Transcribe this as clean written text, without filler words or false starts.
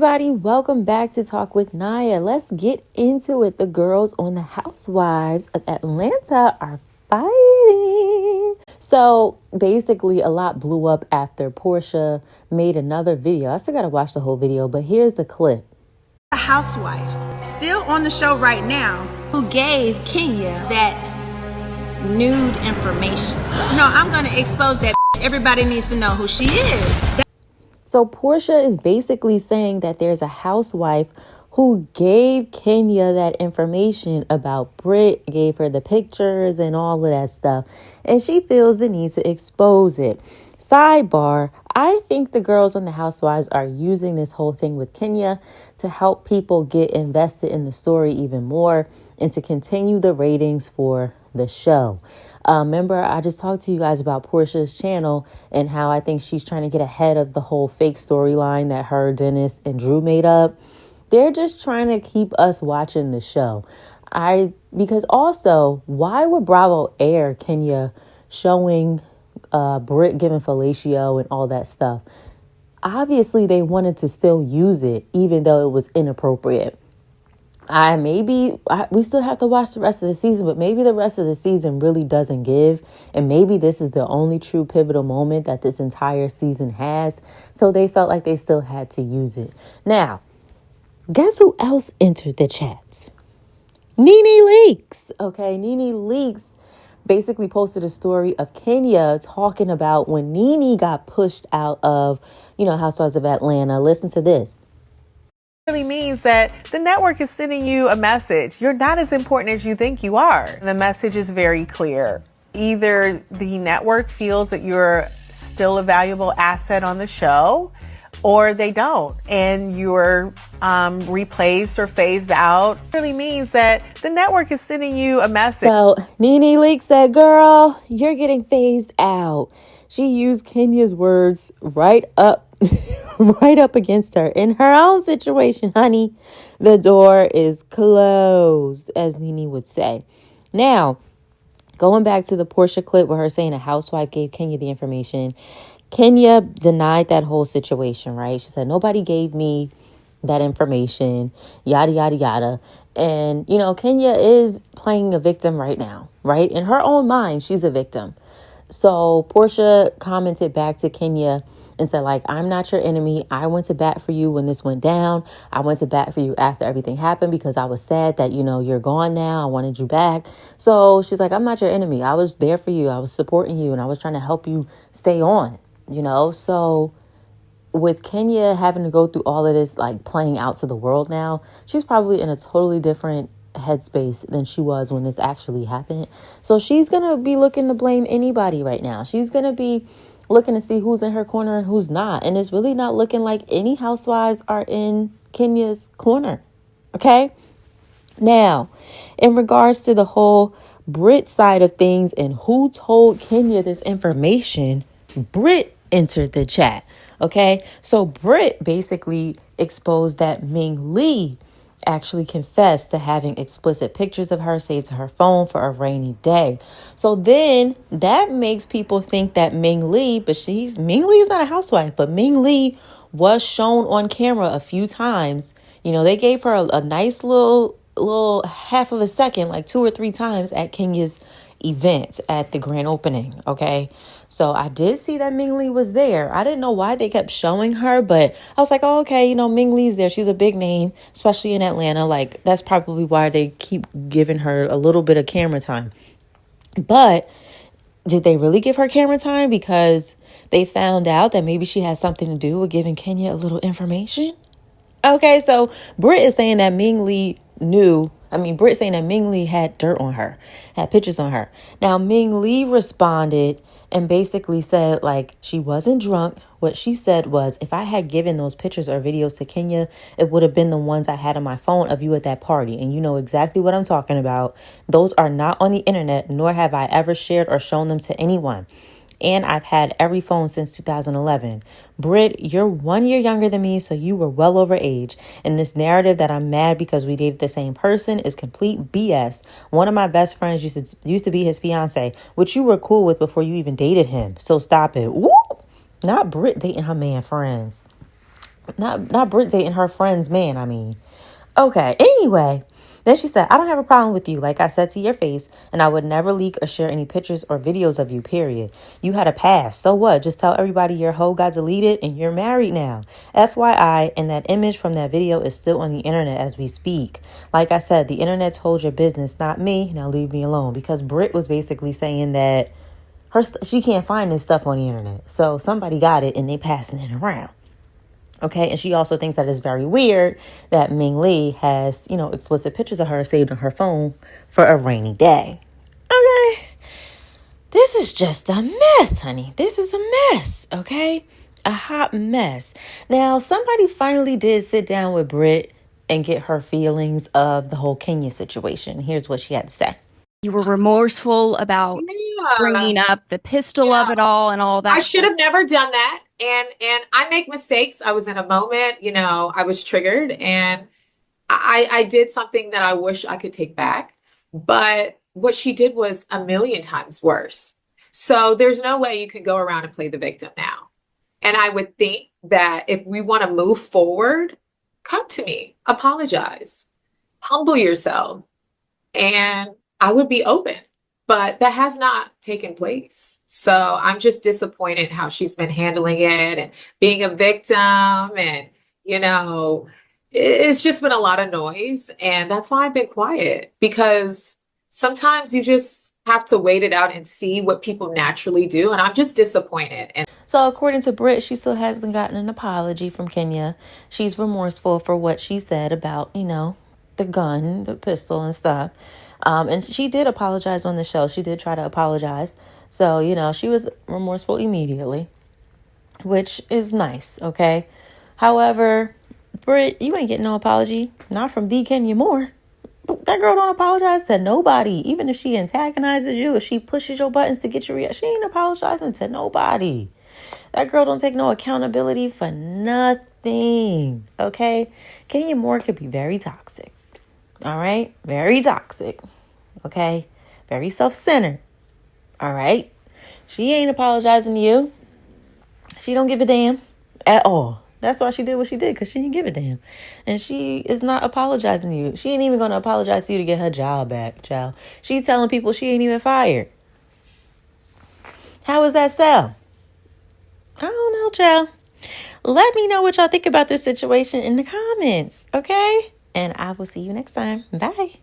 everybody, welcome back to Talk with Nia. Let's get into it. The girls on the Housewives of Atlanta are fighting. So basically a lot blew up after Porsha made another video. I still gotta watch the whole video, but here's the clip. A housewife still on the show right now who gave Kenya that nude information. No, I'm gonna expose that. Everybody needs to know who she is. So Porsha is basically saying that there's a housewife who gave Kenya that information about Britt, gave her the pictures and all of that stuff. And she feels the need to expose it. Sidebar, I think the girls on the Housewives are using this whole thing with Kenya to help people get invested in the story even more and to continue the ratings for the show. Remember, I just talked to you guys about Porsha's channel and how I think she's trying to get ahead of the whole fake storyline that her, Dennis, and Drew made up. They're just trying to keep us watching the show. Because also, why would Bravo air Kenya showing Britt giving fellatio and all that stuff? Obviously, they wanted to still use it, even though it was inappropriate. We still have to watch the rest of the season, but maybe the rest of the season really doesn't give. And maybe this is the only true pivotal moment that this entire season has. So they felt like they still had to use it. Now, guess who else entered the chats? Nene Leakes. Okay, Nene Leakes basically posted a story of Kenya talking about when Nene got pushed out of, Housewives of Atlanta. Listen to this. Really means that the network is sending you a message. You're not as important as you think you are. The message is very clear. Either the network feels that you're still a valuable asset on the show, or they don't, and you're replaced or phased out. It really means that the network is sending you a message. So Nene Leakes said, girl, you're getting phased out. She used Kenya's words right up against her. In her own situation, honey, the door is closed, as Nene would say. Now, going back to the Porsha clip where her saying a housewife gave Kenya the information, Kenya denied that whole situation, right? She said, nobody gave me that information, yada, yada, yada. And, Kenya is playing a victim right now, right? In her own mind, she's a victim. So Porsha commented back to Kenya and said, I'm not your enemy. I went to bat for you when this went down. I went to bat for you after everything happened because I was sad that, you're gone now. I wanted you back. So she's like, I'm not your enemy. I was there for you. I was supporting you and I was trying to help you stay on, So with Kenya having to go through all of this, playing out to the world now, she's probably in a totally different headspace than she was when this actually happened. So she's going to be looking to blame anybody right now. She's going to be looking to see who's in her corner and who's not. And it's really not looking like any housewives are in Kenya's corner. Okay. Now, in regards to the whole Britt side of things and who told Kenya this information, Britt entered the chat. Okay. So Britt basically exposed that Ming Lee actually confessed to having explicit pictures of her saved to her phone for a rainy day. So then that makes people think that Ming Lee is not a housewife, but Ming Lee was shown on camera a few times. They gave her a nice little half of a second, 2 or 3 times at Kenya's event at the grand opening. Okay. So I did see that Ming Lee was there. I didn't know why they kept showing her, but I was like, oh, okay, Ming Lee's there. She's a big name, especially in Atlanta. That's probably why they keep giving her a little bit of camera time. But did they really give her camera time because they found out that maybe she has something to do with giving Kenya a little information? Okay, so Britt is saying that Ming Lee Britt saying that Ming Lee had dirt on her, had pictures on her. Now, Ming Lee responded and basically said, she wasn't drunk. What she said was, if I had given those pictures or videos to Kenya, it would have been the ones I had on my phone of you at that party. And you know exactly what I'm talking about. Those are not on the internet, nor have I ever shared or shown them to anyone. And I've had every phone since 2011. Britt, you're 1 year younger than me, so you were well over age. And this narrative that I'm mad because we dated the same person is complete BS. One of my best friends used to be his fiance, which you were cool with before you even dated him. So stop it. Woo! Not Britt dating her man friends. Not Britt dating her friend's man, I mean. Okay, anyway. Then she said, I don't have a problem with you, like I said to your face, and I would never leak or share any pictures or videos of you, period. You had a past. So what? Just tell everybody your hoe got deleted and you're married now. FYI, and that image from that video is still on the internet as we speak. Like I said, the internet told your business, not me. Now leave me alone. Because Britt was basically saying that she can't find this stuff on the internet. So somebody got it and they passing it around. Okay, and she also thinks that it's very weird that Ming Lee has, explicit pictures of her saved on her phone for a rainy day. Okay, this is just a mess, honey. This is a mess, okay? A hot mess. Now, somebody finally did sit down with Britt and get her feelings of the whole Kenya situation. Here's what she had to say. You were remorseful about bringing up the pistol of it all and all that. I should have never done that. And I make mistakes. I was in a moment, I was triggered and I did something that I wish I could take back. But what she did was a million times worse. So there's no way you can go around and play the victim now. And I would think that if we want to move forward, come to me, apologize, humble yourself, and I would be open. But that has not taken place. So I'm just disappointed how she's been handling it and being a victim. And, it's just been a lot of noise. And that's why I've been quiet, because sometimes you just have to wait it out and see what people naturally do. And I'm just disappointed. And so according to Britt, she still hasn't gotten an apology from Kenya. She's remorseful for what she said about, the gun, the pistol and stuff. And she did apologize on the show. She did try to apologize. So, she was remorseful immediately, which is nice, okay? However, Britt, you ain't getting no apology. Not from D. Kenya Moore. That girl don't apologize to nobody. Even if she antagonizes you, if she pushes your buttons to get your reaction, she ain't apologizing to nobody. That girl don't take no accountability for nothing, okay? Kenya Moore could be very toxic. All right? Very toxic. Okay? Very self-centered. All right? She ain't apologizing to you. She don't give a damn at all. That's why she did what she did, because she didn't give a damn. And she is not apologizing to you. She ain't even going to apologize to you to get her job back, child. She telling people she ain't even fired. How is that sell? I don't know, child. Let me know what y'all think about this situation in the comments, okay? And I will see you next time. Bye.